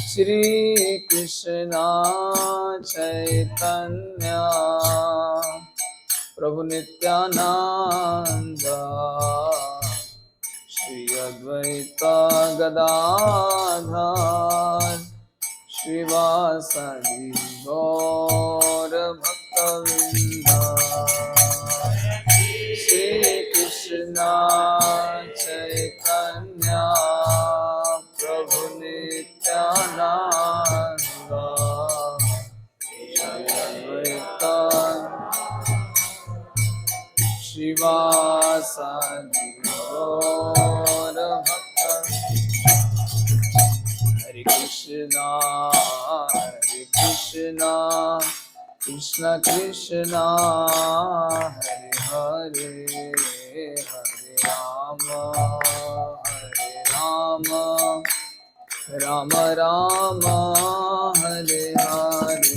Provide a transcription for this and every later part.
श्री कृष्ण चैतन्य प्रभु नित्यानंद श्री अद्वैत गदाधर श्रीवासदि गौर भक्तवृंद। श्री कृष्ण चैतन्य प्रभु नित्यानंद श्रीवासदि गौर भक्त। हरे कृष्णा कृष्ण कृष्ण हरे हरे, हरे राम राम राम हरे हरे।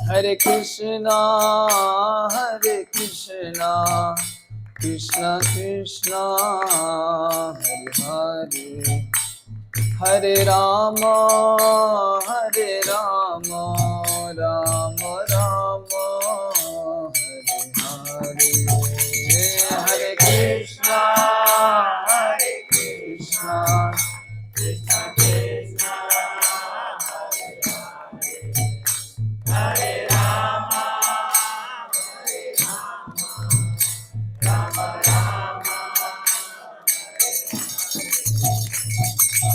हरे कृष्णा हरे कृष्णा कृष्ण कृष्ण हरे हरे, हरे राम राम राम हरे हरे। हरे कृष्णा कृष्ण कृष्ण हरे राम राम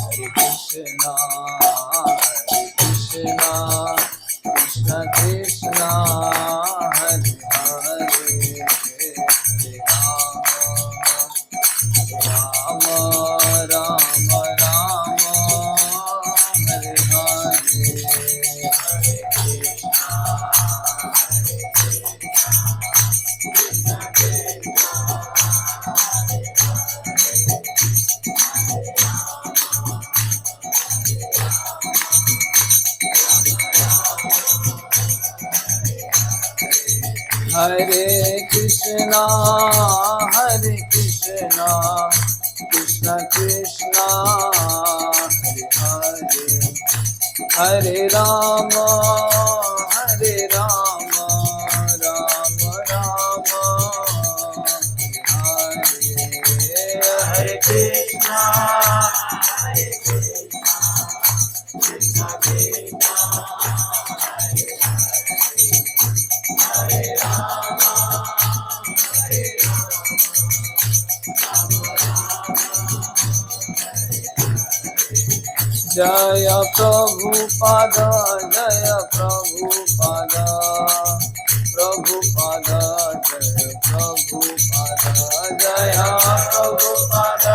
हरे कृष्णा कृष्ण कृष्ण हरे हरे, हरे राम राम हरे हरे। हरे कृष्णा हरे कृष्णा कृष्ण कृष्ण हरे हरे, हरे राम राम हरे हरे। हरे कृष्णा कृष्ण कृष्ण हरे राम जय प्रभुपाद जय प्रभुपाद, प्रभुपाद जय प्रभुपाद, जय प्रभुपाद।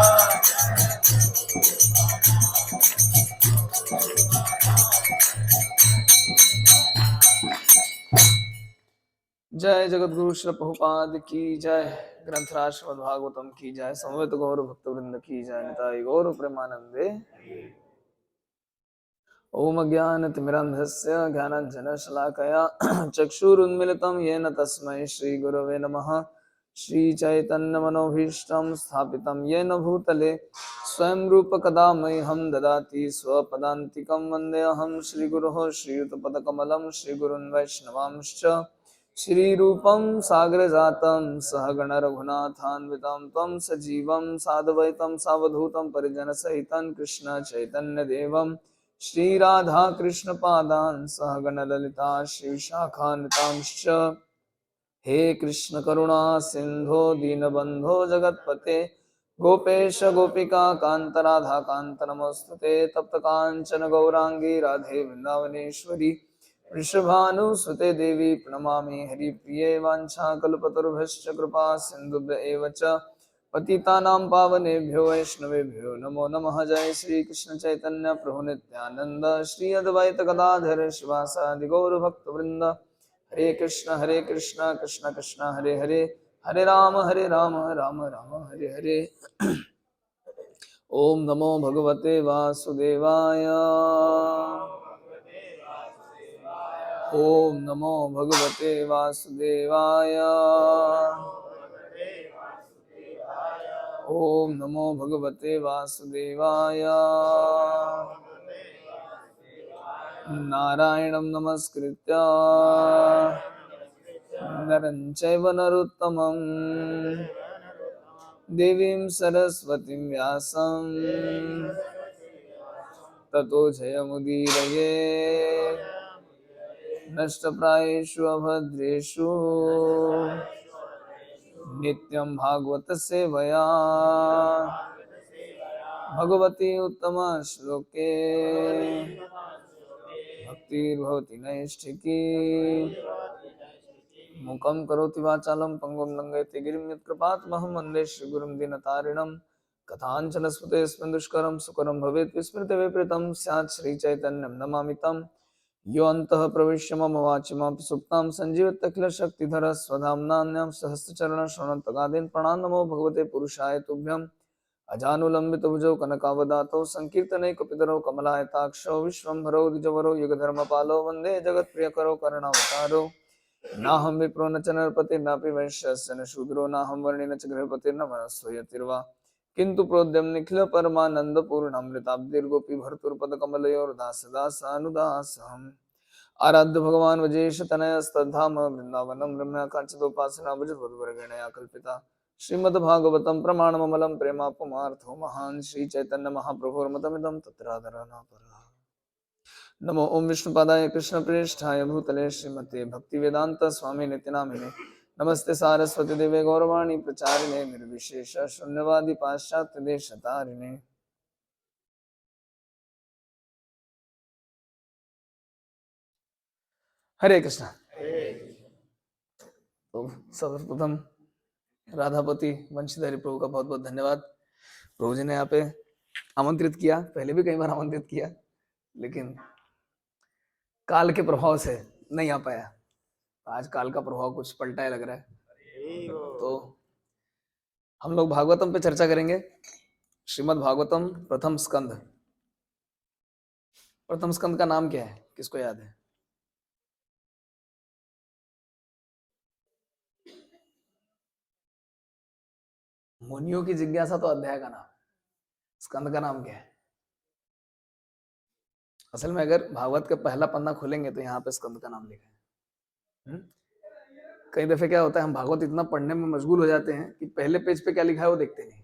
जय जगद्गुरु श्री प्रभुपाद की जय, ग्रंथराज श्रीमद् भागवतम की जय, समवेत गौर भक्तवृंद की जय, निताई गौर प्रेमानंदे। ओम अज्ञानतिमिरन्धस्य ज्ञानाञ्जनशलाकया चक्षुरुन्मिलितं येन तस्मै श्रीगुरवे नमः। श्रीचैतन्यमनोभीष्टं स्थापितं येन भूतले स्वयं रूपकदा मह्यं ददाति स्वपदान्तिकं। वन्देऽहं श्रीगुरोः श्रीयुतपदकमलं श्रीगुरुन् वैष्णवांश्च श्रीरूपं साग्रजातं सहगण रघुनाथान्वितं तं सजीवं साद्वैतं सावधूतं परिजनसहितं कृष्ण चैतन्यदेवं श्री राधा कृष्ण पादान् सहगण ललिता श्री विशाखान्वितांश्च। हे कृष्ण करुणा सिंधो दीनबंधो जगत्पते गोपेश गोपिका कांत राधा कांत नमोस्तुते। तप्त कांचन गौरांगी राधे वृंदावनेश्वरी वृषभानुसुते देवी प्रणमामि हरिप्रिये। वाञ्छाकल्पतरुभ्यश्च कृपा सिन्धुभ्य एव च पतितानां पावनेभ्यो वैष्णवेभ्यो नमो नमः। जय श्री कृष्ण चैतन्य प्रभु नित्यानंद श्री अद्वैत गदाधर शिवासादि गौर भक्तवृंद। हरे कृष्ण कृष्ण कृष्ण हरे हरे, हरे राम राम राम हरे हरे। ओम नमो भगवते वासुदेवाय। ओम नमो भगवते वासुदेवाय। ओम नमो भगवते वासुदेवाय। नारायणं नमस्कृत्य नरं चैव नरोत्तमं देवीं सरस्वतीं व्यासं ततो जयमुदीरये। नष्टप्रायेषु अभद्रेषु नित्यं भागवत सेवया भगवती उत्तम श्लोके भक्तिर्भवति नैष्ठिकी। मुखं करोति वाचालं पंगुं लंघयति गिरिं यत्कृपातमहं वन्दे श्रीगुरुं दीनतारिणं। कथाञ्चन स्मृतेऽस्मिन् दुष्करं सुकरं भवेत् विस्मृते विपरीतं स्यात् श्रीचैतन्यं नमामि तं। यो अन्तः प्रविश्य मम वाचिमां सुप्तां सञ्जीवयत् अखिलशक्तिधरः स्वधाम्नान्यां सहस्रचरणश्रवणत्वगादीन् प्रणामो भगवते पुरुषाय तुभ्यम्। अजानुलंबितभुजौ कनकावदातौ संकीर्तनैकपितरौ कमलायताक्षौ विश्वम्भरौ द्विजवरौ युगधर्मपालौ वन्दे जगत्प्रियकरौ करुणावतारौ। नाहं विप्रो न च नरपतिर्नापि वैश्यस्य न शूद्रो नाहं वर्णिः न च गृहपतिर्न मनस्त्वयतिर्वा किन्तु प्रोद्यं निखिल परमानन्दपूर्णामृताब्धिर्गोपी भर्तुर्पदकमलयोर्दासदासानुदासहम्। आराध्य भगवान् वजेश तनयस्तद्धाम वृंदावनं रम्याकाञ्चितोपासना भुजगुरुवर्गेणया कल्पिता। श्रीमद्भागवतं प्रमाणममलं प्रेमापमार्थो महान् श्रीचैतन्य महाप्रभुर्मतमिदं तत्रादरना परः। नमो ओम विष्णुपादाय कृष्णप्रेष्ठाय भूतले श्रीमते भक्तिवेदांत स्वामी नित्यनामिने नमस्ते सारस्वती देवे गौरवाणी प्रचारिणे निर्विशेष शून्यवादी पाश्चात्य देशतारिणे। हरे कृष्णा। तो सर्वप्रथम राधापति वंशीधरी प्रभु का बहुत बहुत धन्यवाद। प्रभु जी ने यहाँ पे आमंत्रित किया, पहले भी कई बार आमंत्रित किया, लेकिन काल के प्रभाव से नहीं आ पाया। आज काल का प्रभाव कुछ पलटा है लग रहा है, तो हम लोग भागवतम पे चर्चा करेंगे। श्रीमद् भागवतम प्रथम स्कंद। प्रथम स्कंद का नाम क्या है, किसको याद है? मुनियों की जिज्ञासा तो अध्याय का नाम, स्कंद का नाम क्या है? असल में अगर भागवत का पहला पन्ना खोलेंगे तो यहाँ पे स्कंद का नाम लिखा है। कई दफे क्या होता है, हम भागवत इतना पढ़ने में मशगूल हो जाते हैं कि पहले पेज पे क्या लिखा है वो देखते नहीं।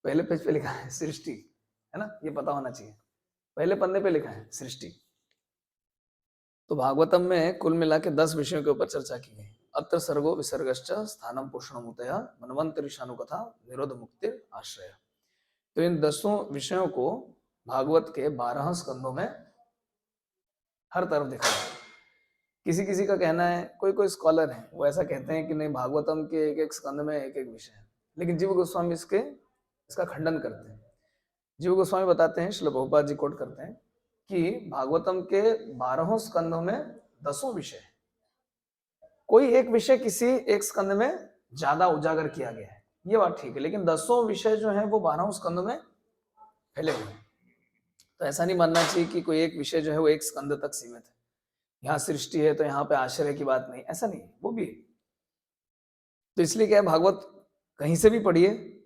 पहले पेज पे लिखा है सृष्टि, है ना, ये पता होना चाहिए। पहले पन्ने पे लिखा है सृष्टि। तो भागवतम में कुल मिला के 10 विषयों के ऊपर चर्चा की गई। अत्र सर्गो विसर्गश्च स्थानम पोषणमुतया मनवंतरिशानुकथा निरोध मुक्ति आश्रय। तो इन 10 विषयों को भागवत के 12 स्कंदों में हर तरफ दिखा है। किसी किसी का कहना है, कोई कोई स्कॉलर है वो ऐसा कहते हैं कि नहीं, भागवतम के एक एक स्कंद में एक एक विषय है, लेकिन जीव गोस्वामी इसका खंडन करते हैं। जीव गोस्वामी बताते हैं, श्रील प्रभुपाद जी कोट करते हैं कि भागवतम के 12 स्कंदों में 10 विषय है। कोई एक विषय किसी एक स्कंद में ज्यादा उजागर किया गया है, ये बात ठीक है, लेकिन 10 विषय जो है वो 12 स्कंदों में फैले हुए हैं। तो ऐसा नहीं मानना चाहिए कि कोई एक विषय जो है वो एक स्कंद तक सीमित है। यहाँ सृष्टि है तो यहाँ पे आश्चर्य की बात नहीं, ऐसा नहीं, वो भी है। तो इसलिए क्या है, भागवत कहीं से भी पढ़िए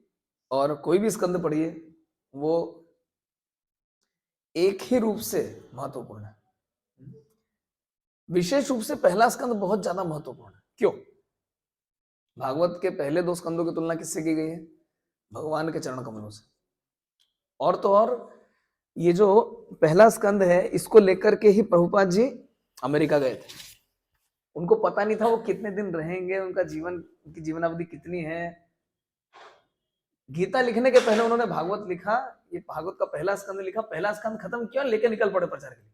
और कोई भी स्कंद पढ़िए, वो एक ही रूप से महत्वपूर्ण है। विशेष रूप से पहला स्कंद बहुत ज्यादा महत्वपूर्ण है। क्यों? भागवत के पहले 2 स्कंदों की तुलना किससे की गई है? भगवान के चरण कमलों से। और तो और ये जो पहला स्कंद है, इसको लेकर के ही प्रभुपाद जी अमेरिका गए थे। उनको पता नहीं था वो कितने दिन रहेंगे, उनकी जीवनावधि कितनी है। गीता लिखने के पहले उन्होंने भागवत लिखा, ये भागवत का पहला स्कंद लिखा। पहला स्कंद खत्म किया, लेके निकल पड़े प्रचार के लिए।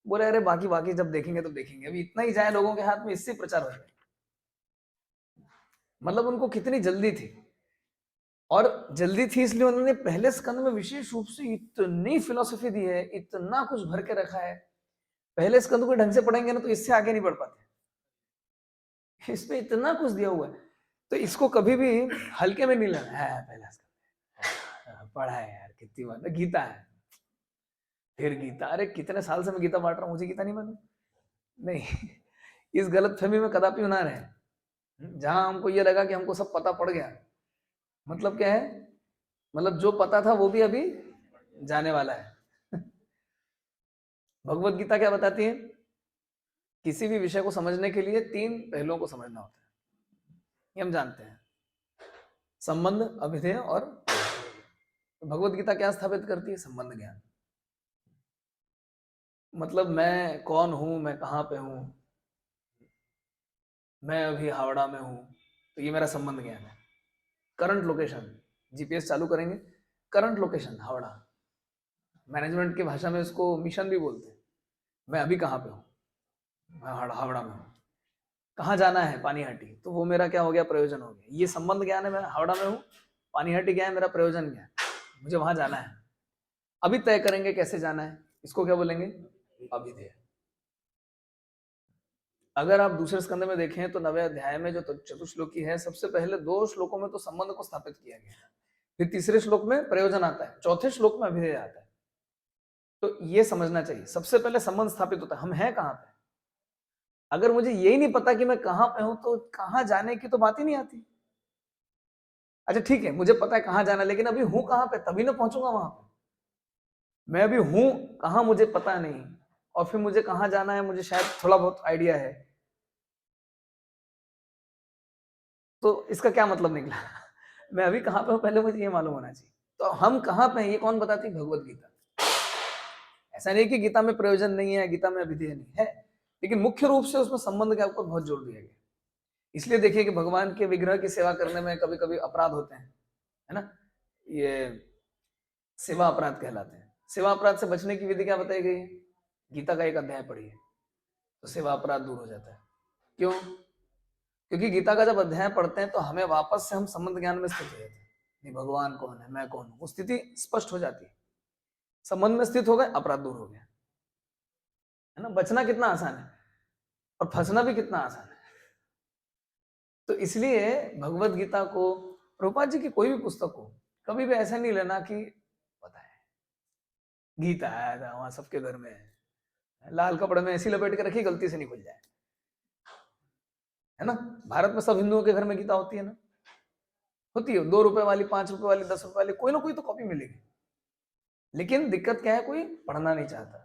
बोले अरे बाकी जब देखेंगे तो देखेंगे, अभी इतना ही जाए लोगों के हाथ में, इससे प्रचार हो जाए। मतलब उनको कितनी जल्दी थी। और जल्दी थी इसलिए उन्होंने पहले स्कंद में विशेष रूप से इतनी फिलोसफी दी है, इतना कुछ भर के रखा है। पहले स्कंद को ढंग से पढ़ेंगे ना तो इससे आगे नहीं बढ़ पाते। इसमें इतना कुछ दिया हुआ है, तो इसको कभी भी हल्के में नहीं लेना है। पहला स्कंद पढ़ा है यार, कितनी बात, गीता है, फिर गीता, अरे कितने साल से मैं गीता बांट रहा हूँ, मुझे गीता नहीं मालूम? नहीं, इस गलत फहमी में कदापि ना रहे। जहां हमको ये लगा कि हमको सब पता पड़ गया, मतलब क्या है, मतलब जो पता था वो भी अभी जाने वाला है। भगवत गीता क्या बताती है? किसी भी विषय को समझने के लिए 3 पहलुओं को समझना होता है, ये हम जानते हैं, संबंध, अभिधेय और भगवत गीता क्या स्थापित करती है? संबंध ज्ञान। मतलब मैं कौन हूं, मैं कहां पे हूं, मैं अभी हावड़ा में हूं, तो ये मेरा संबंध ज्ञान है। करंट लोकेशन, जीपीएस चालू करेंगे, करंट लोकेशन हावड़ा, मैनेजमेंट की भाषा में इसको मिशन भी बोलते हैं। मैं अभी कहाँ पे हूँ? मैं हावड़ा में हूँ। कहाँ जाना है? पानीहाटी, तो वो मेरा क्या हो गया? प्रयोजन हो गया। ये संबंध ज्ञान है, मैं हावड़ा में हूँ, पानीहाटी क्या है? मेरा प्रयोजन क्या है? मुझे वहां जाना है। अभी तय करेंगे कैसे जाना है, इसको क्या बोलेंगे? अभिधेय। अगर आप दूसरे स्कंद में देखें तो 9वें अध्याय में जो चतुश्लोकी है, सबसे पहले 2 श्लोकों में तो संबंध को स्थापित किया गया है, फिर तीसरे श्लोक में प्रयोजन आता है, चौथे श्लोक में अभिधेय आता है। तो ये समझना चाहिए, सबसे पहले संबंध स्थापित होता है, हम हैं कहाँ पे। अगर मुझे यही नहीं पता कि मैं कहाँ पे हूं, तो कहाँ जाने की तो बात ही नहीं आती। अच्छा ठीक है, मुझे पता है कहाँ जाना, लेकिन अभी हूं कहाँ पे, तभी ना पहुंचूंगा वहां पे। मैं अभी हूं कहाँ मुझे पता नहीं, और फिर मुझे कहाँ जाना है मुझे शायद थोड़ा बहुत आइडिया है, तो इसका क्या मतलब निकला? मैं अभी कहाँ पे हूँ पहले मुझे ये मालूम होना चाहिए। तो हम कहाँ पे हैं ये कौन बताती? भगवत गीता। ऐसा नहीं कि गीता में प्रयोजन नहीं है, गीता में अभिधेय नहीं है, लेकिन मुख्य रूप से उसमें संबंध के ऊपर बहुत जोर दिया गया। इसलिए देखिए कि भगवान के विग्रह की सेवा करने में कभी कभी अपराध होते हैं, है ना, ये सेवा अपराध कहलाते हैं। सेवा अपराध से बचने की विधि क्या बताई गई है? गीता का एक अध्याय पढ़िए तो सेवा अपराध दूर हो जाता है। क्यों? क्योंकि गीता का जब अध्याय पढ़ते हैं तो हमें वापस से हम संबंध ज्ञान में स्थित हो जाते हैं। नहीं, भगवान कौन है, मैं कौन हूं, वो स्थिति स्पष्ट हो जाती है। संबंध में स्थित हो गए, अपराध दूर हो गया, है ना। बचना कितना आसान है और फंसना भी कितना आसान है। तो इसलिए भगवत गीता को, प्रभुपाद जी की कोई भी पुस्तक को कभी भी ऐसा नहीं लेना कि पता है गीता है वहां सबके घर में है, लाल कपड़े में ऐसी लपेट के रखी गलती से नहीं खुल जाए, है ना। भारत में सब हिंदुओं के घर में गीता होती है ना, होती है। 2 रुपए वाली, 5 रुपए वाली, 10 रुपए वाली, कोई ना कोई तो कॉपी मिलेगी। लेकिन दिक्कत क्या है? कोई पढ़ना नहीं चाहता।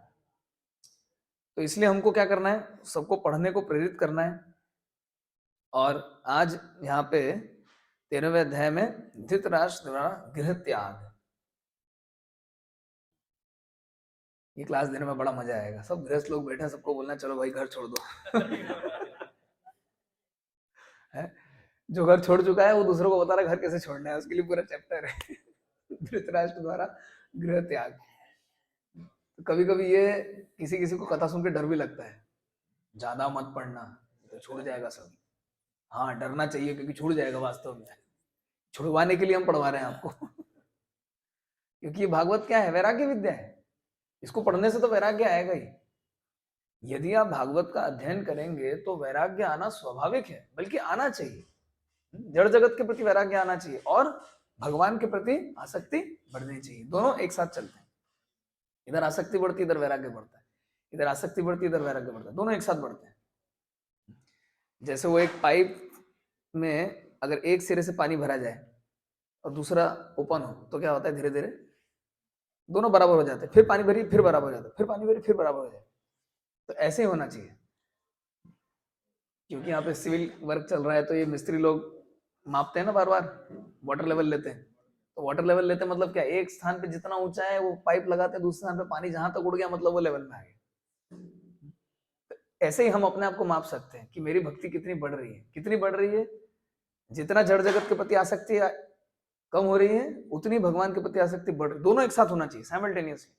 तो इसलिए हमको क्या करना है? सबको पढ़ने को प्रेरित करना है। और आज यहाँ पे 13वें अध्याय में धृतराष्ट्र द्वारा गृह त्याग, ये क्लास देने में बड़ा मजा आएगा। सब गृहस्थ लोग बैठे हैं, सबको बोलना चलो भाई घर छोड़ दो। है? जो घर छोड़ चुका है वो दूसरों को बता रहा है घर कैसे छोड़ना है, उसके लिए पूरा चैप्टर है। धृतराष्ट्र द्वारा गृह त्याग। तो कभी कभी ये किसी किसी को कथा सुन के डर भी लगता है, ज्यादा मत पढ़ना तो छूट जाएगा सब। हाँ, डरना चाहिए क्योंकि छूट जाएगा वास्तव में। छुड़वाने के लिए हम पढ़वा रहे हैं आपको। क्योंकि ये भागवत क्या है? वैराग्य विद्या है। इसको पढ़ने से तो वैराग्य आएगा ही। यदि आप भागवत का अध्ययन करेंगे तो वैराग्य आना स्वाभाविक है, बल्कि आना चाहिए। जड़ जगत के प्रति वैराग्य आना चाहिए और भगवान के प्रति आसक्ति बढ़नी चाहिए। दोनों एक साथ चलते हैं। इधर आसक्ति बढ़ती, इधर वैराग्य बढ़ता है, इधर आसक्ति बढ़ती, इधर वैराग्य बढ़ता है, दोनों एक साथ बढ़ते हैं। जैसे वो एक पाइप में अगर एक सिरे से पानी भरा जाए और दूसरा ओपन हो तो क्या होता है? धीरे धीरे दोनों बराबर हो जाते हैं, फिर पानी भरी फिर बराबर हो जाता है, फिर पानी भरी फिर बराबर हो जाता है। तो ऐसे ही होना चाहिए। क्योंकि यहाँ पे सिविल वर्क चल रहा है तो ये मिस्त्री लोग मापते हैं ना, बार बार वाटर लेवल लेते हैं। तो वाटर लेवल लेते हैं मतलब क्या? एक स्थान पे जितना ऊंचा है वो पाइप लगाते हैं, दूसरे स्थान पे पानी जहां तक उड़ गया मतलब वो लेवल में आ गया। तो ऐसे ही हम अपने आप को माप सकते हैं कि मेरी भक्ति कितनी बढ़ रही है, कितनी बढ़ रही है। जितना जड़ जगत के प्रति आसक्ति कम हो रही है, उतनी भगवान के प्रति आसक्ति बढ़ रही। दोनों एक साथ होना चाहिए, साइमल्टेनियसली।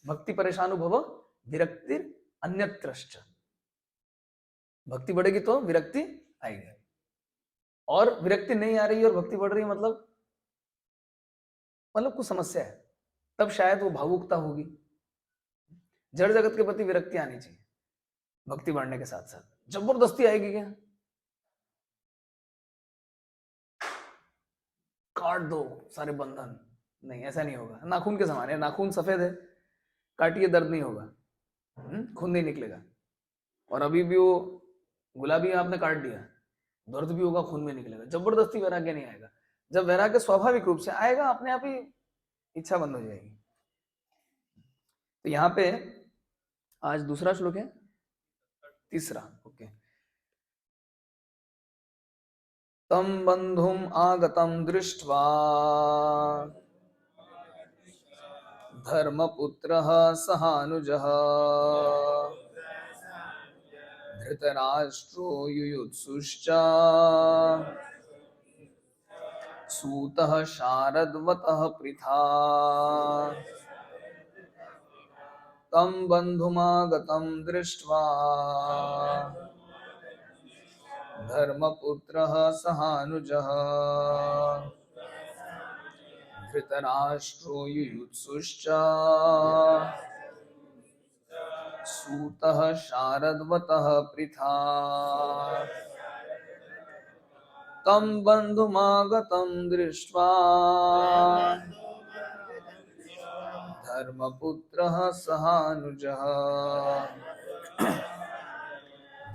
भक्ति परेशानुभव विरक्ति अन्यत्रश्च। भक्ति बढ़ेगी तो विरक्ति आएगी, और विरक्ति नहीं आ रही है और भक्ति बढ़ रही है मतलब मतलब कुछ समस्या है, तब शायद वो भावुकता होगी। जड़ जगत के प्रति विरक्ति आनी चाहिए भक्ति बढ़ने के साथ साथ। जबरदस्ती आएगी क्या, काट दो सारे बंधन, नहीं ऐसा नहीं होगा। नाखून के समान है, नाखून सफेद है, काटिए दर्द नहीं होगा, खून नहीं निकलेगा। और अभी भी वो गुलाबी आपने काट दिया, दर्द भी होगा, खून में निकलेगा। जबरदस्ती वैराग्य नहीं आएगा। जब वैराग्य स्वाभाविक रूप से आएगा, अपने आप ही इच्छा बंद हो जाएगी। तो यहाँ पे आज दूसरा श्लोक है, तीसरा, ओके। तम बंधुम आगतम दृष्ट्वा धर्मपुत्रः सहानुजः धृतराष्ट्रो युयुत्सुश्च सूतः शारद्वतः पृथा। तं बन्धुमागतं दृष्ट्वा धर्मपुत्रः सहानुजः धृतराष्ट्रो युयुत्सुश्च सूतः शारद्वतः पृथा। तं बन्धुमागतं दृष्ट्वा धर्मपुत्रः सहानुजः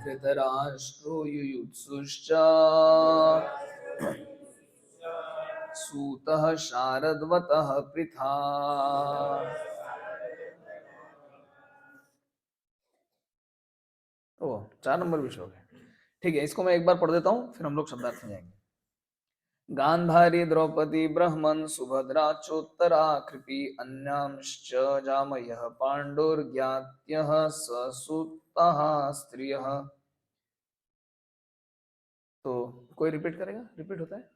धृतराष्ट्रो युयुत्सुश्च सूतः शारद्वतः पृथा। ओ 4 नंबर भी श्लोक है, ठीक है। इसको मैं एक बार पढ़ देता हूँ, फिर हम लोग शब्दार्थ में जाएंगे। गांधारी द्रौपदी ब्रह्मन् सुभद्रा चोत्तरा कृपी अन्यांश्च जामयः पांडुर्ज्ञात्यः ससुतः स्त्रियः। तो कोई रिपीट करेगा, रिपीट होता है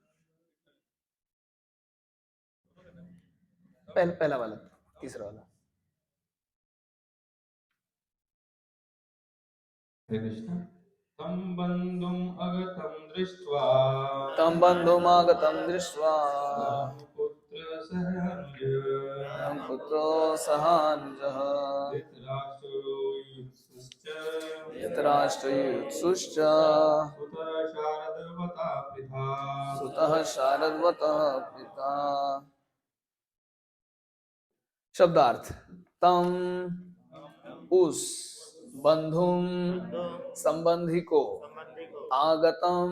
पहला वाला, तीसरा वाला। तं बन्धुम् अगतं दृष्ट्वा तं बन्धुमागतं दृष्ट्वा पुत्रो सहानुजः धृतराष्ट्रयुयुत्सुश्च सुतः शारद्वतः पिता। शब्दार्थ, तम उस, बंधुम संबंधी को, आगतम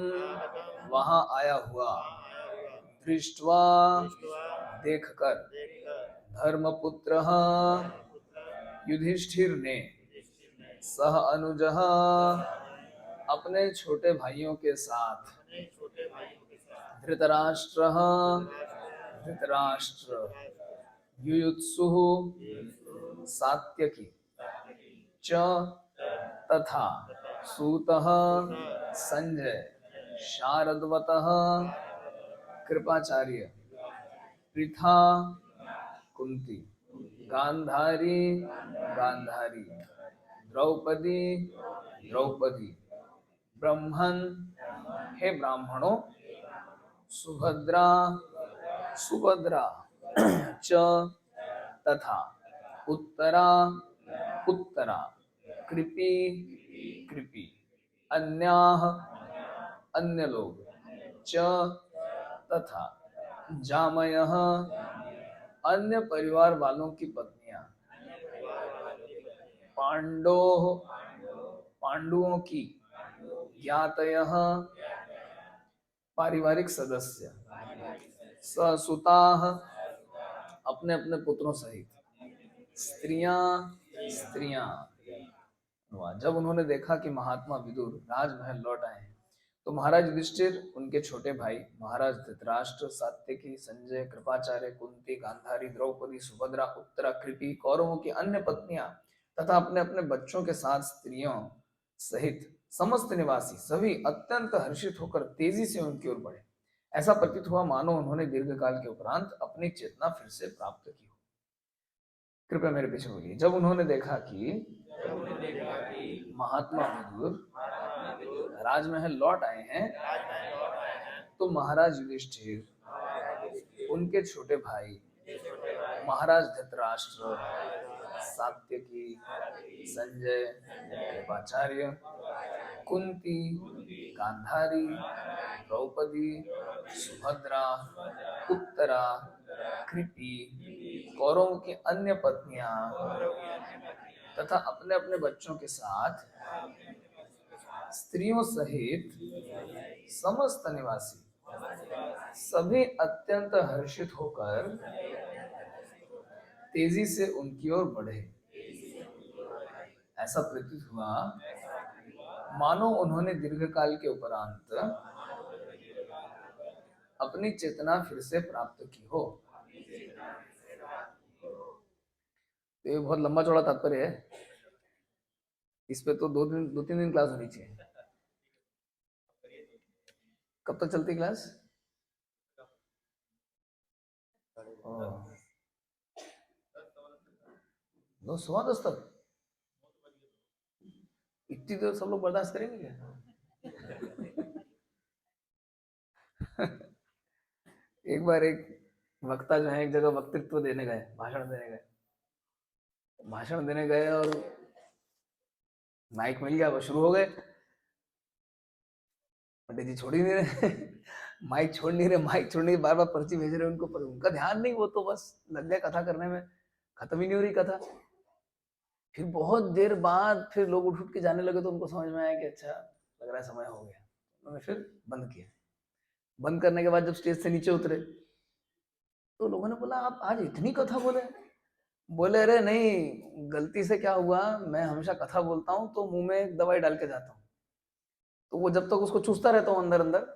वहां आया हुआ, दृष्ट्वा देखकर, धर्मपुत्र युधिष्ठिर ने, सह अनुजः अपने छोटे भाइयों के साथ, धृतराष्ट्र धृतराष्ट्र, युयुत्सु सात्यकी, च तथा, सूतः संजय, शारद्वतः कृपाचार्य, पृथा कुंती, गांधारी गांधारी, द्रौपदी द्रौपदी, ब्रह्मन हे ब्राह्मणों, सुभद्रा सुभद्रा, च तथा, उत्तरा उत्तरा, कृपी कृपी, अन्याः अन्य लोग, च तथा, जामयः अन्य परिवार वालों की पत्नियां, पांडोः पांडुओं की, ज्ञातयः पारिवारिक सदस्य, ससुताः अपने अपने पुत्रों सहित, स्त्रियां स्त्रियां। जब उन्होंने देखा कि महात्मा विदुर राजमहल लौट आए हैं, तो महाराज युधिष्ठिर, उनके छोटे भाई महाराज धृतराष्ट्र, सात्यकी, संजय, कृपाचार्य, कुंती, गांधारी, द्रौपदी, सुभद्रा, उत्तरा, कृपी, कौरवों की अन्य पत्नियां तथा अपने अपने बच्चों के साथ स्त्रियों सहित समस्त निवासी सभी अत्यंत हर्षित होकर तेजी से उनकी ओर बढ़े। ऐसा प्रतीत हुआ मानो उन्होंने दीर्घकाल के उपरांत अपनी चेतना फिर से प्राप्त की हो। कृपया मेरे पीछे बोलिए। जब उन्होंने देखा कि महात्मा विदुर राजमहल लौट आए हैं, तो महाराज युधिष्ठिर, उनके छोटे भाई महाराज धृतराष्ट्र, सात्यकी, संजय, कृपाचार्य, कुंती, गांधारी, द्रौपदी, सुभद्रा, उत्तरा, कृपि, कौरवों की अन्य पत्नियां तथा अपने अपने बच्चों के साथ स्त्रियों सहित समस्त निवासी सभी अत्यंत हर्षित होकर तेजी से उनकी ओर बढ़े। ऐसा प्रतीत हुआ मानो उन्होंने दीर्घकाल के उपरांत अपनी चेतना फिर से प्राप्त की हो। तो ये बहुत लंबा चौड़ा तात्पर्य है, इस पे तो 2-3 दिन क्लास होनी चाहिए। कब तक चलती क्लास? 9:15 तक? इतनी देर सब लोग बर्दाश्त करेंगे क्या? एक बार एक वक्ता जो है एक जगह वक्तृत्व देने गए, भाषण देने गए और माइक मिल गया, वो शुरू हो गए। पंडित जी छोड़ ही नहीं रहे। माइक छोड़ नहीं रहे, बार बार पर्ची भेज रहे उनको, पर उनका ध्यान नहीं, वो तो बस लग गए कथा करने में, खत्म ही नहीं हो रही कथा। फिर बहुत देर बाद फिर लोग उठ के जाने लगे तो उनको समझ में आया कि अच्छा लग रहा है समय हो गया। उन्होंने फिर बंद किया। बंद करने के बाद जब स्टेज से नीचे उतरे तो लोगों ने बोला आप आज इतनी कथा बोले? बोले अरे नहीं, गलती से क्या हुआ, मैं हमेशा कथा बोलता हूँ तो मुंह में एक दवाई डाल के जाता हूँ, तो वो जब तक उसको चूसता रहता हूँ अंदर अंदर,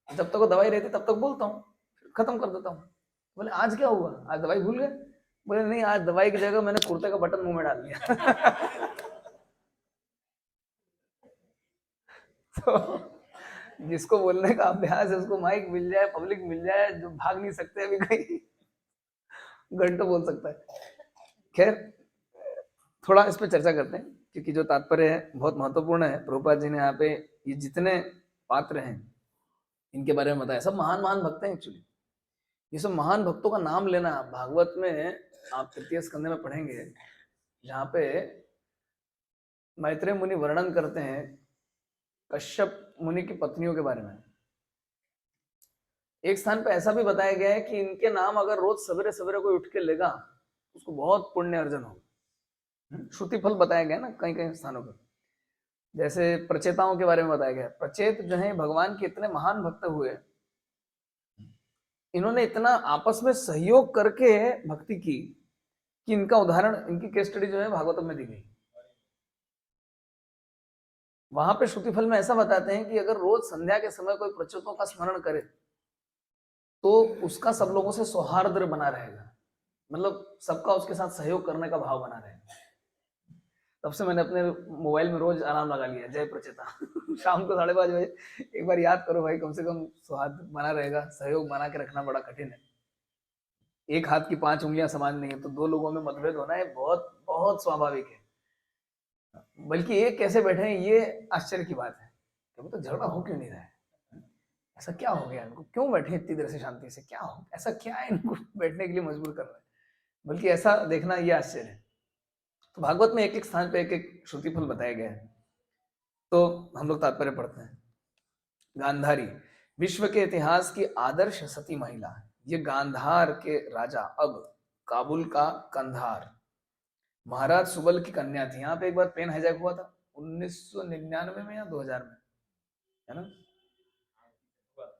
जब तक वो दवाई रहती तब तक बोलता हूँ, खत्म कर देता हूँ। बोले आज क्या हुआ, आज दवाई भूल गए? बोले नहीं, आज दवाई की जगह मैंने कुर्ते का बटन मुंह में डाल दिया। तो जिसको बोलने का अभ्यास है उसको माइक मिल जाए, पब्लिक मिल जाए, जो भाग नहीं सकते अभी कहीं, घंटों बोल सकता है। खैर थोड़ा इस पर चर्चा करते हैं क्योंकि जो तात्पर्य है बहुत महत्वपूर्ण है। प्रभुपाद जी ने यहाँ पे ये जितने पात्र हैं इनके बारे में बताया, सब महान महान भक्त हैं एक्चुअली। ये सब महान भक्तों का नाम लेना भागवत में आप तृतीय स्कंध में पढ़ेंगे, जहाँ पे मैत्रेय मुनि वर्णन करते हैं कश्यप मुनि की पत्नियों के बारे में। एक स्थान पे ऐसा भी बताया गया है कि इनके नाम अगर रोज सवेरे सवेरे कोई उठ के लेगा उसको बहुत पुण्य अर्जन होगा। श्रुति फल बताया गया ना कई कई स्थानों पर। जैसे प्रचेताओं के बारे में बताया गया, प्रचेत जो है भगवान के इतने महान भक्त हुए, इन्होंने इतना आपस में सहयोग करके भक्ति की कि इनका उदाहरण, इनकी केस स्टडी जो है भागवतम में दी गई। वहां पे श्रुति फल में ऐसा बताते हैं कि अगर रोज संध्या के समय कोई प्रचेतों का स्मरण करे तो उसका सब लोगों से सौहार्द बना रहेगा, मतलब सबका उसके साथ सहयोग करने का भाव बना रहेगा। तब से मैंने अपने मोबाइल में रोज अलार्म लगा लिया, जय प्रचेता। शाम को 5:30 बजे एक बार याद करो भाई, कम से कम सौहार्द बना रहेगा। सहयोग बना के रखना बड़ा कठिन है। एक हाथ की 5 उंगलियां समान नहीं है, तो 2 लोगों में मतभेद होना है बहुत बहुत स्वाभाविक है। बल्कि एक कैसे बैठे हैं ये आश्चर्य की बात है, कभी तो झगड़ा हो क्यों नहीं रहा है, ऐसा क्या हो गया इनको, क्यों बैठे इतनी देर से शांति से, क्या हो, ऐसा क्या है इनको बैठने के लिए मजबूर कर रहा है, बल्कि ऐसा देखना ये आश्चर्य है। तो भागवत में एक एक स्थान पे एक एक श्रुति फल बताया गया है। तो हम लोग तात्पर्य पढ़ते हैं। गांधारी विश्व के इतिहास की आदर्श सती महिला, ये गांधार के राजा, अब काबुल का कंधार, महाराज सुबल की कन्या थी। यहाँ पे एक बार प्लेन हाईजैक हुआ था 1999 में या 2000 में, है ना,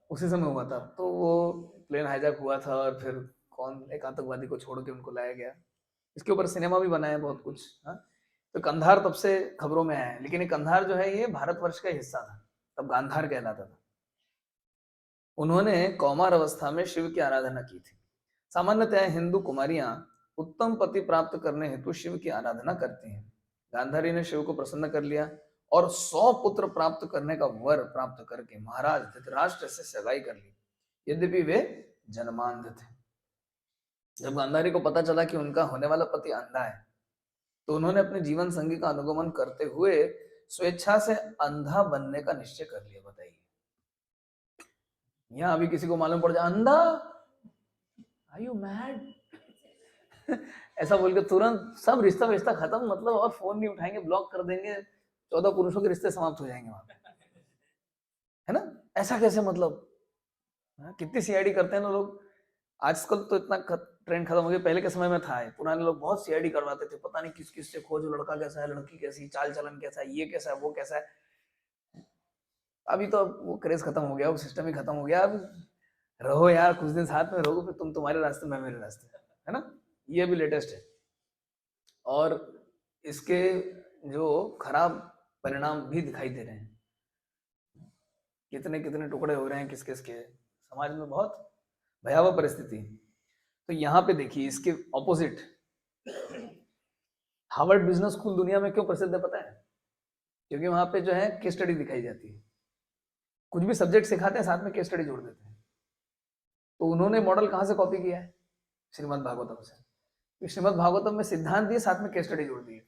उसी समय हुआ था। तो वो प्लेन हाईजैक हुआ था और फिर कौन एक आतंकवादी को छोड़ के उनको लाया गया। इसके ऊपर सिनेमा भी बना है बहुत कुछ। हाँ, तो कंधार तब से खबरों में आया है, लेकिन ये कंधार जो है ये भारतवर्ष का हिस्सा था, तब गांधार कहलाता था। उन्होंने कौमार अवस्था में शिव की आराधना की थी। सामान्यतः हिंदू कुमारियां उत्तम पति प्राप्त करने हेतु शिव की आराधना करती हैं। गांधारी ने शिव को प्रसन्न कर लिया और 100 पुत्र प्राप्त करने का वर प्राप्त करके महाराज धृतराष्ट्र से सगाई कर ली, यद्यपि वे जन्मांध थे। जब गांधारी को पता चला कि उनका होने वाला पति अंधा है तो उन्होंने अपने जीवन संगी का अनुगमन करते हुए स्वेच्छा से अंधा बनने का निश्चय कर लिया। बताइए, यहाँ अभी किसी को मालूम पड़ जाए अंधा, आर यू मैड, ऐसा बोल के तुरंत सब रिश्ता विश्ता खत्म, मतलब और फोन नहीं उठाएंगे, ब्लॉक कर देंगे, 14 पुरुषों के रिश्ते समाप्त हो जाएंगे वहां पे, है ना? ऐसा कैसे मतलब? हाँ, कितनी सीआईडी करते हैं ना लोग। आजकल तो इतना ट्रेंड खत्म हो गया, पहले के समय में था ये, पुराने लोग बहुत सीआईडी करवाते थे, पता नहीं किस किस से खोजो, लड़का कैसा है, लड़की कैसी, चाल चलन कैसा है, ये कैसा है, वो कैसा है। अभी तो वो क्रेज खत्म हो गया, वो सिस्टम ही खत्म हो गया। अब रहो यार, कुछ दिन साथ में रहो, फिर तुम तुम्हारे रास्ते मैं मेरे रास्ते, है ना? ये भी लेटेस्ट है। और इसके जो खराब परिणाम भी दिखाई दे रहे हैं, कितने कितने टुकड़े हो रहे हैं किस किस के, समाज में बहुत भयावह परिस्थिति है। तो यहाँ पे देखिए इसके ऑपोजिट, हार्वर्ड बिजनेस स्कूल दुनिया में क्यों प्रसिद्ध है पता है? क्योंकि वहां पे जो है केस स्टडी दिखाई जाती है, कुछ भी सब्जेक्ट सिखाते हैं साथ में केस स्टडी जोड़ देते हैं। तो उन्होंने मॉडल कहाँ से कॉपी किया है? श्रीमद् भागवतम से। श्रीमद् भागवतम में सिद्धांत दिए, साथ में केस स्टडी जोड़ दी है।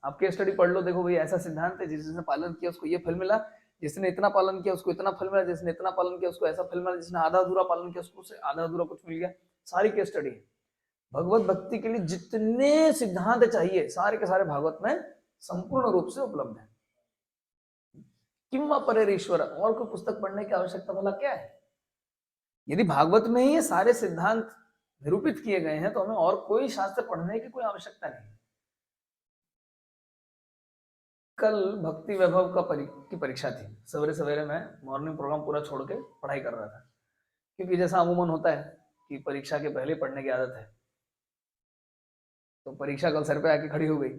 आप केस स्टडी पढ़ लो, देखो भाई ऐसा सिद्धांत है, जिसने पालन किया उसको ये फल मिला, जिसने इतना पालन किया उसको इतना फल मिला, जिसने इतना पालन किया उसको ऐसा फल मिला, जिसने आधा अधूरा पालन किया उसको आधा अधूरा कुछ मिल गया। सारी केस स्टडी है। भगवत भक्ति के लिए जितने सिद्धांत चाहिए सारे के सारे भागवत में संपूर्ण रूप से उपलब्ध है। किम्वा परेरीश्वर, और कोई पुस्तक पढ़ने की आवश्यकता भला क्या है? यदि भागवत में ही ये सारे सिद्धांत निरूपित किए गए हैं तो हमें और कोई शास्त्र पढ़ने की कोई आवश्यकता नहीं। कल भक्ति वैभव की परीक्षा थी, सवेरे सवेरे मैं मॉर्निंग प्रोग्राम पूरा छोड़ के पढ़ाई कर रहा था, क्योंकि जैसा अमूमन होता है कि परीक्षा के पहले पढ़ने की आदत है। तो परीक्षा कल सर पे आके खड़ी हो गई,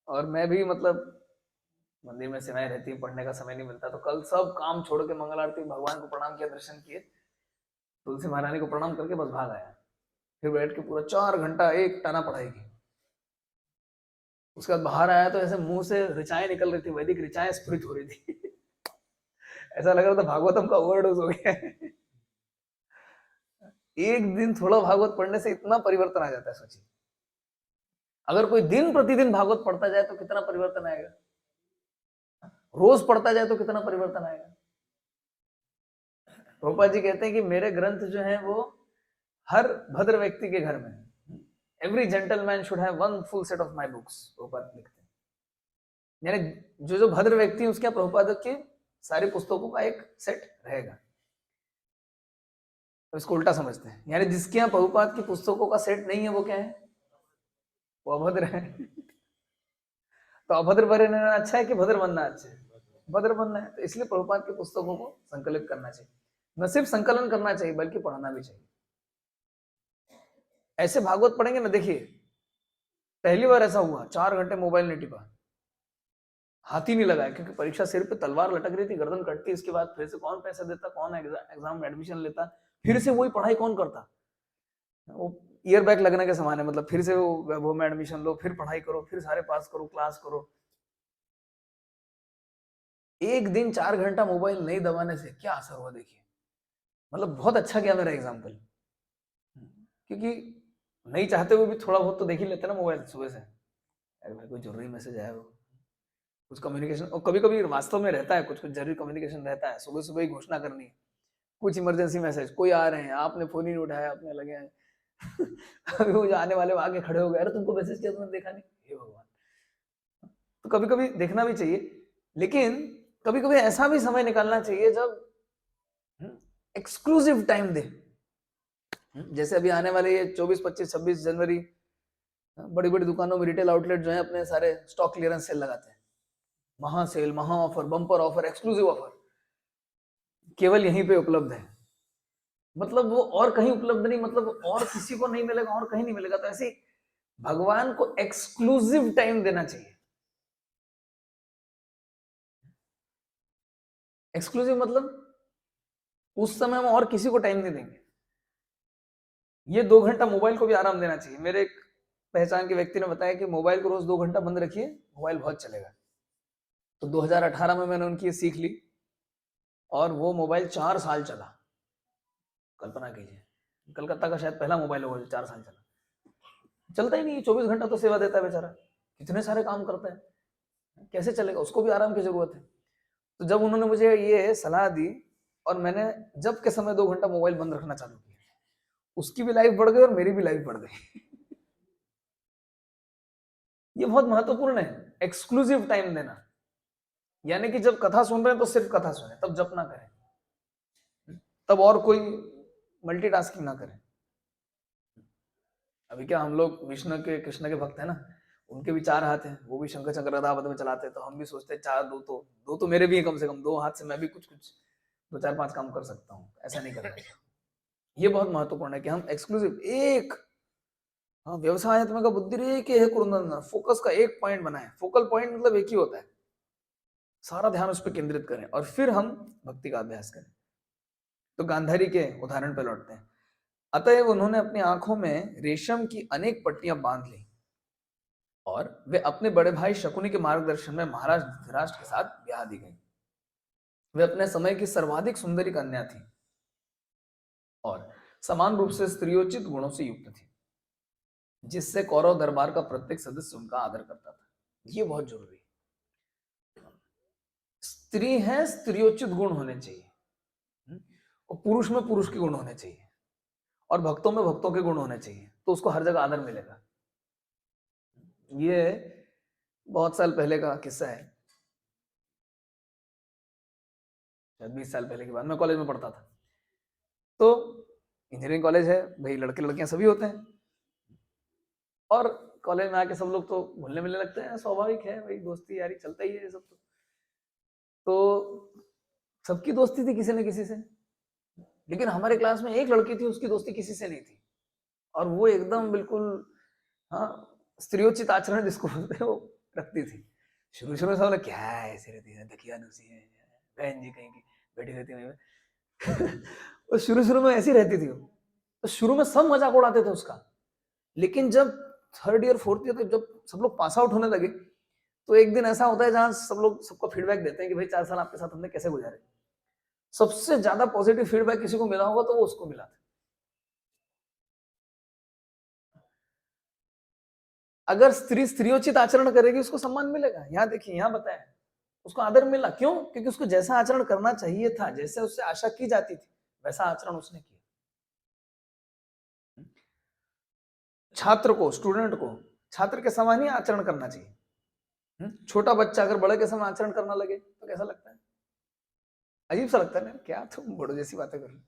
और मैं भी मतलब मंदिर में सेवाएं रहती है, पढ़ने का समय नहीं मिलता, तो कल सब काम छोड़ के मंगल आरती, भगवान को प्रणाम किया, दर्शन किए, तुलसी महारानी को प्रणाम करके बस भाग आया। फिर बैठ के पूरा 4 घंटा एक टाना पढ़ाई की। उसके बाद बाहर आया तो ऐसे मुंह से ऋचाएं निकल रही थी, वैदिक ऋचाएं स्फुरित हो रही थी। ऐसा लग रहा था भागवतम का ओवरडोज हो गया है। एक दिन थोड़ा भागवत पढ़ने से इतना परिवर्तन आ जाता है, सोचिए। अगर कोई दिन प्रतिदिन भागवत पढ़ता जाए तो कितना परिवर्तन आएगा, रोज पढ़ता जाए तो कितना परिवर्तन आएगा। प्रभुपाद जी कहते हैं कि मेरे ग्रंथ जो है वो हर भद्र व्यक्ति के घर में, every gentleman should have one full set of my books, Prabhupada लिखते हैं। यानी जो जो भद्र व्यक्ति है उसके प्रभुपाद की सारी पुस्तकों का एक सेट रहेगा। तो इसको उल्टा समझते हैं, यानी जिसके यहाँ प्रभुपाद की पुस्तकों का सेट नहीं है वो क्या है? वो अभद्र है। तो अभद्र बनना अच्छा है कि भद्र बनना अच्छा है? भद्र बनना है। तो इसलिए प्रभुपाद की पुस्तकों को संकलित करना चाहिए, न सिर्फ संकलन करना चाहिए बल्कि पढ़ना भी चाहिए। ऐसे भागवत पढ़ेंगे ना, देखिए पहली बार ऐसा हुआ 4 घंटे मोबाइल नहीं टिपा, हाथ ही नहीं लगाया, क्योंकि परीक्षा सिर पे तलवार लटक रही थी, गर्दन कटती, इसके बाद फिर से कौन पैसा देता, कौन एग्जाम में एडमिशन लेता, फिर से वही पढ़ाई कौन करता? वो ईयर बैक लगने के समान है, मतलब फिर से वो में एडमिशन लो, फिर पढ़ाई करो, फिर सारे पास करो, क्लास करो। एक दिन 4 घंटा मोबाइल नहीं दबाने से क्या असर हुआ देखिए। मतलब बहुत अच्छा गया मेरा एग्जाम्पल, क्योंकि नहीं चाहते हुए भी थोड़ा बहुत तो देख ही लेते ना मोबाइल सुबह से। अरे भाई कोई जरूरी मैसेज आया हो, कुछ कम्युनिकेशन, और कभी कभी वास्तव में रहता है कुछ कुछ जरूरी कम्युनिकेशन रहता है, सुबह सुबह ही घोषणा करनी है, कुछ इमरजेंसी मैसेज, कोई आ रहे हैं, आपने फोन ही नहीं उठाया, आपने लगे हैं। अभी वो जो आने वाले आगे खड़े हो गए, अरे तुमको मैसेज किया तुमने देखा नहीं, हे भगवान। तो कभी कभी देखना भी चाहिए, लेकिन कभी कभी ऐसा भी समय निकालना चाहिए जब एक्सक्लूसिव टाइम दे। जैसे अभी आने वाले ये 24, 25, 26 जनवरी बड़ी बड़ी दुकानों में रिटेल आउटलेट जो है अपने सारे स्टॉक क्लियरेंस सेल लगाते हैं, महा सेल, महा offer, bumper offer, exclusive offer, केवल यहीं पे उपलब्ध है। मतलब वो और कहीं उपलब्ध नहीं, मतलब और किसी को नहीं मिलेगा, और कहीं नहीं मिलेगा। तो ऐसे भगवान को एक्सक्लूसिव टाइम देना चाहिए। एक्सक्लूसिव मतलब उस समय में और किसी को टाइम नहीं देंगे। ये 2 घंटा मोबाइल को भी आराम देना चाहिए। मेरे एक पहचान के व्यक्ति ने बताया कि मोबाइल को रोज 2 घंटा बंद रखिए, मोबाइल बहुत चलेगा। तो 2018 में मैंने उनकी सीख ली, और वो मोबाइल 4 साल चला। कल्पना कीजिए, कलकत्ता का शायद पहला मोबाइल होगा जो 4 साल चला। चलता ही नहीं, 24 घंटा तो सेवा देता है बेचारा, कितने सारे काम करता है, कैसे चलेगा? उसको भी आराम की जरूरत है। तो जब उन्होंने मुझे ये सलाह दी, और मैंने जब के समय 2 घंटा मोबाइल बंद रखना चालू किया, उसकी भी लाइफ बढ़ गई और मेरी भी लाइफ बढ़ गई। ये बहुत महत्वपूर्ण है, एक्सक्लूसिव टाइम देना। यानी कि जब कथा सुन रहे हैं तो सिर्फ कथा सुने, तब जप ना करें, तब और कोई मल्टीटास्किंग ना करें। अभी क्या हम लोग विष्णु के कृष्ण के भक्त हैं ना, उनके भी 4 हाथ हैं, वो भी शंकर चक्र गदा पद्म में चलाते हैं, तो हम भी सोचते हैं 4 दो तो मेरे भी हैं, कम से कम 2 हाथ से मैं भी कुछ 2 4 5 काम कर सकता हूँ। ऐसा नहीं करना चाहिए। ये बहुत महत्वपूर्ण है कि हम एक्सक्लूसिव एक, हाँ, व्यवसायत्मक बुद्धि एक है कुरुनंदन, फोकस का एक पॉइंट बनाए। फोकल पॉइंट मतलब एक ही होता है, सारा ध्यान उस पर केंद्रित करें और फिर हम भक्ति का अभ्यास करें। तो गांधारी के उदाहरण पर लौटते हैं। अतएव उन्होंने अपनी आंखों में रेशम की अनेक पट्टियां बांध ली और वे अपने बड़े भाई शकुनी के मार्गदर्शन में महाराज धृतराष्ट्र के साथ ब्याह दी गई। वे अपने समय की सर्वाधिक सुंदरी कन्या थी और समान रूप से स्त्रियोचित गुणों से युक्त थी, जिससे कौरव दरबार का प्रत्येक सदस्य उनका आदर करता था। ये बहुत जरूरी है। स्त्री है, स्त्रियोचित गुण होने चाहिए, और पुरुष में पुरुष के गुण होने चाहिए, और भक्तों में भक्तों के गुण होने चाहिए, तो उसको हर जगह आदर मिलेगा। ये बहुत साल पहले का किस्सा है, शायद 20 साल पहले की बात। मैं कॉलेज में पढ़ता था, तो इंजीनियरिंग कॉलेज है भाई, लड़के लड़कियां सभी होते हैं, और कॉलेज में आके सब लोग तो घुलने मिलने लगते हैं, स्वाभाविक है भाई, दोस्ती यारी चलता ही है ये सब। तो सबकी दोस्ती थी किसी न किसी से, लेकिन हमारे क्लास में एक लड़की थी, उसकी दोस्ती किसी से नहीं थी, और वो एकदम बिल्कुल, हाँ, स्त्रियोचित आचरण जिसको बोलते हैं वो रखती थी। शुरू शुरू में सब लोग क्या ऐसी रहती है, दकिया नुसी है, बहन जी कहीं की बैठी रहती है। वो शुरू शुरू में ऐसी रहती थी वो, तो शुरू में सब मजाक उड़ाते थे उसका। लेकिन जब 3rd ईयर 4th ईयर जब सब लोग पास आउट होने लगे, तो एक दिन ऐसा होता है जहां सब लोग सबको फीडबैक देते हैं कि भाई 4 साल आपके साथ हमने कैसे गुजारे। सबसे ज्यादा पॉजिटिव फीडबैक किसी को मिला होगा तो वो उसको मिला था। अगर स्त्री स्त्रियोचित आचरण करेगी उसको सम्मान मिलेगा। यहाँ देखिए, यहाँ बताया उसको आदर मिला, क्यों? क्योंकि उसको जैसा आचरण करना चाहिए था, जैसे उससे आशा की जाती थी, वैसा आचरण उसने किया। छात्र को, स्टूडेंट को छात्र के समान ही आचरण करना चाहिए। छोटा बच्चा अगर बड़े के समान आचरण करना लगे तो कैसा लगता है? अजीब सा लगता है ना, क्या तुम बड़ों जैसी बातें कर रहे हो।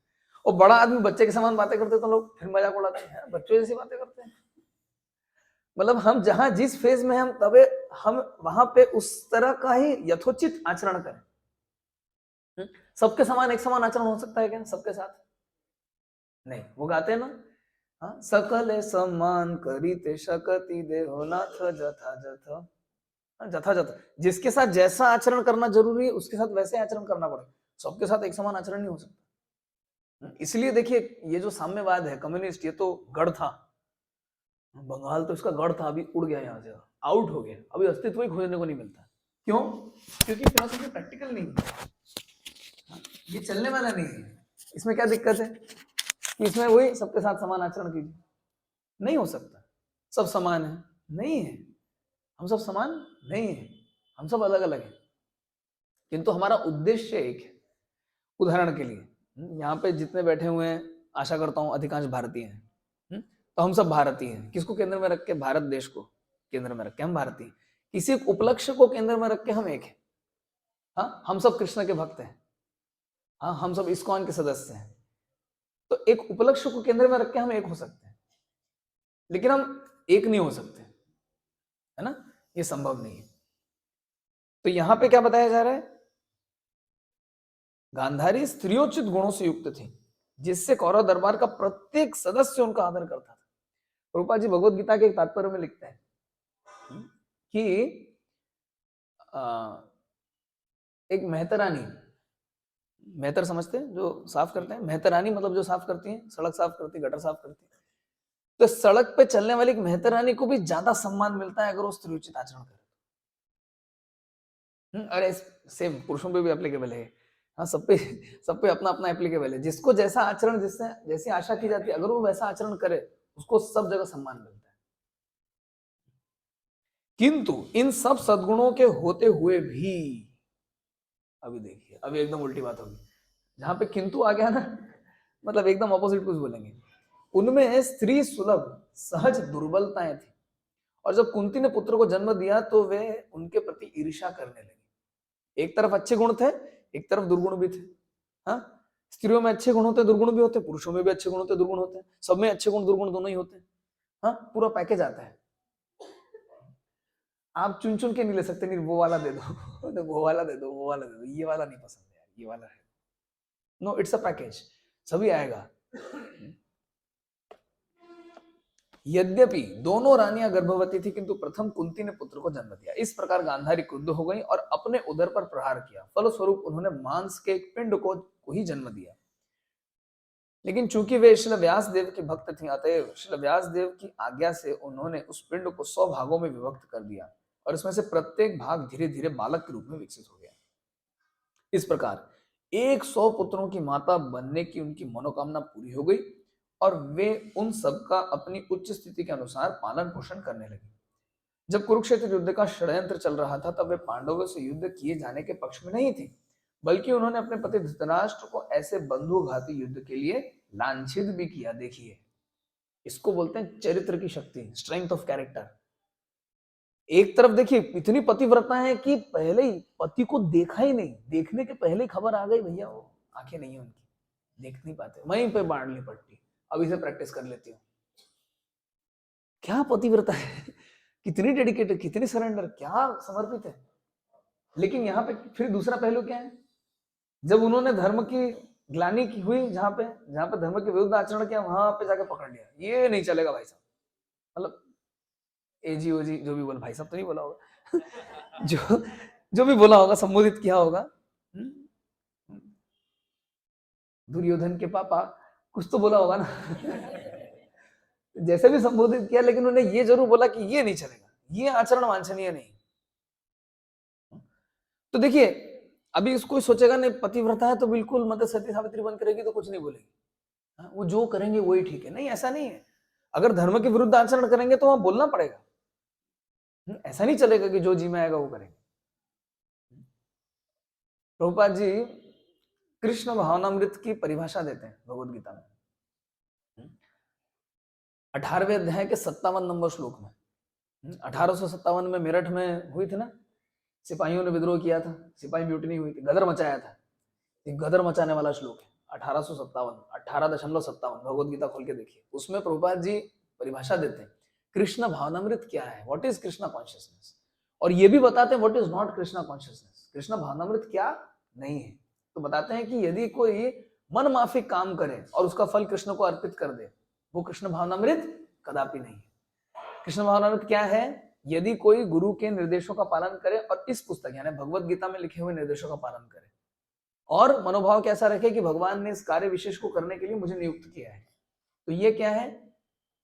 और बड़ा आदमी बच्चे के समान बातें करते तो लोग फिर मजाक उड़ाते हैं, बच्चों जैसी बातें करते हैं। मतलब हम जहां जिस फेज में हम, तबे हम वहां पे उस तरह का ही यथोचित आचरण करें। सबके समान एक समान आचरण हो सकता है क्या सबके साथ? नहीं। वो गाते हैं ना, हाँ, सकले सम्मान करीते शकति देहो नाथ जथा जथा, जथा जथा। जिसके साथ जैसा आचरण करना जरूरी है उसके साथ वैसे आचरण करना पड़ेगा। सबके साथ एक समान आचरण नहीं हो सकता। इसलिए देखिए, ये जो साम्यवाद है, कम्युनिस्ट, ये तो गढ़ था। बंगाल तो इसका गढ़ था, अभी उड़ गया, यहाँ से आउट हो गया, अभी अस्तित्व ही खोजने को नहीं मिलता। क्यों? क्योंकि फिलोसफी प्रैक्टिकल नहीं है, ये चलने वाला नहीं है। इसमें क्या दिक्कत है कि इसमें वही सबके साथ समान आचरण कीजिए, नहीं हो सकता। सब समान है, नहीं है। हम सब समान नहीं है, हम सब अलग अलग हैं, किंतु हमारा उद्देश्य एक है। उदाहरण के लिए, यहाँ पे जितने बैठे हुए हैं, आशा करता हूँ अधिकांश भारतीय हैं। तो हम सब भारतीय हैं। किसको केंद्र में रख के? भारत देश को केंद्र में रख के हम भारतीय। किसी उपलक्ष्य को केंद्र में रख के हम एक हैं। हाँ, हम सब कृष्ण के भक्त हैं। हाँ, हम सब इस्कॉन के सदस्य हैं। तो एक उपलक्ष्य को केंद्र में रख के हम एक हो सकते हैं, लेकिन हम एक नहीं हो सकते, है ना? ये संभव नहीं है। तो यहां पे क्या बताया जा रहा है? गांधारी स्त्रियोचित गुणों से युक्त थी, जिससे कौरव दरबार का प्रत्येक सदस्य उनका आदर करता था। रूपा जी भगवत गीता के एक तात्पर्य में लिखते हैं कि एक मेहतरानी, मेहतर समझते हैं जो साफ करते हैं, मेहतरानी मतलब जो साफ करती है, सड़क साफ करती है, गटर साफ करती है। तो सड़क पे चलने वाली एक मेहतरानी को भी ज्यादा सम्मान मिलता है अगर वो स्त्रियोचित आचरण करे। अरे सेम पुरुषों पे भी एप्लीकेबल है। हाँ, सब पे अपना अपना एप्लीकेबल है। जिसको जैसा आचरण, जिससे जैसी आशा की जाती है, अगर वो वैसा आचरण करे, उसको सब जगह सम्मान मिलता है। किंतु इन सब सद्गुणों के होते हुए भी, अभी देखिए, अभी एकदम उल्टी बात होगी। जहां पे किंतु आ गया ना, मतलब एकदम ऑपोजिट कुछ बोलेंगे। उनमें स्त्री सुलभ सहज दुर्बलताएं थी, और जब कुंती ने पुत्र को जन्म दिया तो वे उनके प्रति ईर्ष्या करने लगी। एक तरफ अच्छे गुण थे, एक तरफ दुर्गुण भी थे। हाँ, स्त्रियों में अच्छे गुण होते, दुर्गुण भी होते, पुरुषों में भी अच्छे गुण होते, दुर्गुण होते, सब में अच्छे गुण दुर्गुण दोनों ही होते हैं। हाँ, पूरा पैकेज आता है। आप चुन चुन के नहीं ले सकते, नहीं वो वाला दे दो तो वो वाला दे दो, वो वाला दे दो, ये वाला नहीं पसंद है यार, ये वाला है। नो, इट्स अ पैकेज, सभी आएगा। यद्यपि दोनों रानियां गर्भवती थी, किंतु प्रथम कुंती ने पुत्र को जन्म दिया। इस प्रकार गांधारी क्रुद्ध हो गई और अपने उदर पर प्रहार किया। फलस्वरूप उन्होंने मांस के एक पिंड को ही जन्म दिया। लेकिन चूंकि वे श्रील व्यास देव की भक्त थी, अतएव श्रील व्यास देव की आज्ञा से उन्होंने उस पिंड को 100 भागों में विभक्त कर दिया, और इसमें से प्रत्येक भाग धीरे धीरे बालक के रूप में विकसित हो गया। इस प्रकार 100 पुत्रों की माता बनने की उनकी मनोकामना पूरी हो गई, और वे उन सबका अपनी उच्च स्थिति के अनुसार पालन पोषण करने लगे। जब कुरुक्षेत्र युद्ध का षड्यंत्र चल रहा था, तब वे पांडवों से युद्ध किए जाने के पक्ष में नहीं थी, बल्कि उन्होंने अपने पति धृतराष्ट्र को ऐसे बंधुघाती युद्ध के लिए लांछित भी किया। देखिए, इसको बोलते हैं चरित्र की शक्ति, स्ट्रेंथ ऑफ कैरेक्टर। एक तरफ देखिए इतनी पतिव्रता है कि पहले ही पति को देखा ही नहीं, देखने के पहले ही खबर आ गई, भैया वो आंखें नहीं है उनकी, देख नहीं पाते, वहीं पे बांध ली पट्टी, अभी से प्रैक्टिस कर लेती हूँ। क्या पतिव्रता है, कितनी डेडिकेटेड, कितनी सरेंडर, क्या समर्पित है। लेकिन यहाँ पे फिर दूसरा पहलू क्या है, जब उन्होंने धर्म की ग्लानि की हुई, जहां पे धर्म के विरुद्ध आचरण किया, वहां पे जाके पकड़ लिया, ये नहीं चलेगा भाई साहब। मतलब एजी ओजी जो भी बोला, भाई साहब तो नहीं बोला होगा जो भी बोला होगा, संबोधित किया होगा, दुर्योधन के पापा कुछ तो बोला होगा ना जैसे भी संबोधित किया, लेकिन उन्होंने ये जरूर बोला कि ये नहीं चलेगा, ये आचरण वांछनीय नहीं। तो देखिए, अभी इसको सोचेगा नहीं पतिव्रता है तो बिल्कुल मतलब सती सावित्री बन करेगी तो कुछ नहीं बोलेगी, वो जो करेंगे वही ठीक है। नहीं, ऐसा नहीं है। अगर धर्म के विरुद्ध आचरण करेंगे तो वहां बोलना पड़ेगा, ऐसा नहीं चलेगा कि जो जी में आएगा वो करेंगे। प्रभुपाद जी कृष्ण भावनामृत की परिभाषा देते हैं भगवद गीता में, 18वें अध्याय के 57 नंबर श्लोक में। 1857 में मेरठ में हुई थी ना, सिपाहियों ने विद्रोह किया था, सिपाही म्यूटनी हुई थी, गदर मचाया था। एक गदर मचाने वाला श्लोक है 1857 भगवद गीता खोल के देखिए। उसमें प्रभुपाद जी परिभाषा देते हैं कृष्ण भावनामृत क्या है, व्हाट इज कृष्णा कॉन्शियसनेस, और ये भी बताते हैं what is not Krishna consciousness, Krishna भावनामृत क्या नहीं है। तो बताते हैं कि यदि कोई मन माफिक काम करे और उसका फल कृष्ण को अर्पित कर दे, वो कृष्ण भावनामृत कदापि नहीं है। कृष्ण भावनामृत क्या है, यदि कोई गुरु के निर्देशों का पालन करे और इस पुस्तक यानी भगवद गीता में लिखे हुए निर्देशों का पालन करे, और मनोभाव कैसा रखे कि भगवान ने इस कार्य विशेष को करने के लिए मुझे नियुक्त किया है, तो ये क्या है,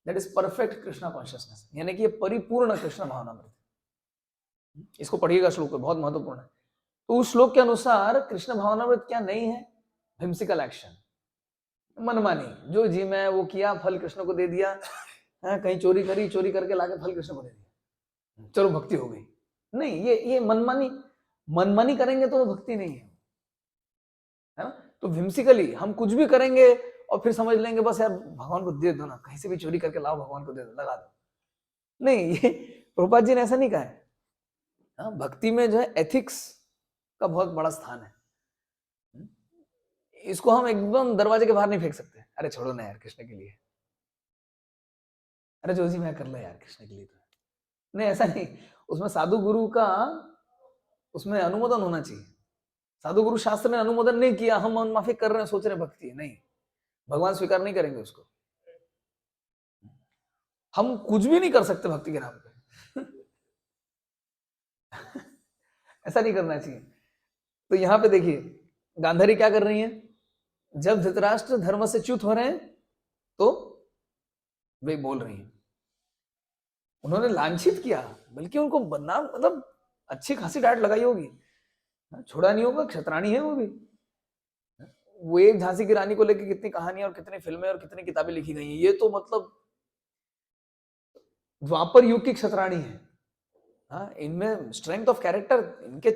that is perfect Krishna consciousness, यानी कि ये परिपूर्ण कृष्ण भावनामृत। इसको पढ़िएगा, श्लोक है बहुत महत्वपूर्ण है। तो उस श्लोक के अनुसार कृष्ण भावनामृत क्या नहीं है, हिम्सिकल एक्शन, मनमानी, जो जी में वो किया, फल कृष्ण को दे दिया, कहीं चोरी करी, चोरी करके लाके फल कृष्ण को दे दिया, चलो भक्ति हो गई। नहीं, ये मनमानी करेंगे तो वो भक्ति नहीं है ना। तो विम्सिकली हम कुछ भी करेंगे और फिर समझ लेंगे बस यार भगवान को दे दो ना, कहीं से भी चोरी करके लाओ, भगवान को दे दो, लगा दो। नहीं, ये प्रभुपाद जी ने ऐसा नहीं कहा है। भक्ति में जो है एथिक्स का बहुत बड़ा स्थान है। इसको हम एकदम दरवाजे के बाहर नहीं फेंक सकते, अरे छोड़ो ना यार कृष्ण के लिए, अरे जो जी मैं कर लो यार कृष्ण के लिए, तो नहीं, ऐसा नहीं। उसमें साधु गुरु का उसमें अनुमोदन होना चाहिए। साधु गुरु शास्त्र ने अनुमोदन नहीं किया, हम मन माफी कर रहे हैं, सोच रहे भक्ति है, नहीं, भगवान स्वीकार नहीं करेंगे उसको। हम कुछ भी नहीं कर सकते भक्ति के नाम पे ऐसा नहीं करना चाहिए। तो यहां पे देखिए गांधारी क्या कर रही है, जब धृतराष्ट्र धर्म से च्युत हो रहे हैं तो वे बोल रही हैं, उन्होंने लांछित किया, बल्कि उनको बदनाम, मतलब अच्छी खासी डांट लगाई होगी, छोड़ा नहीं होगा, क्षत्राणी है वो भी। वो एक झांसी की रानी को लेकर कितनी कहानियां और कितनी फिल्में और कितनी किताबें लिखी गई हैं, ये तो मतलब द्वापर युग की क्षत्राणी है। इनमें स्ट्रेंथ ऑफ कैरेक्टर, इनके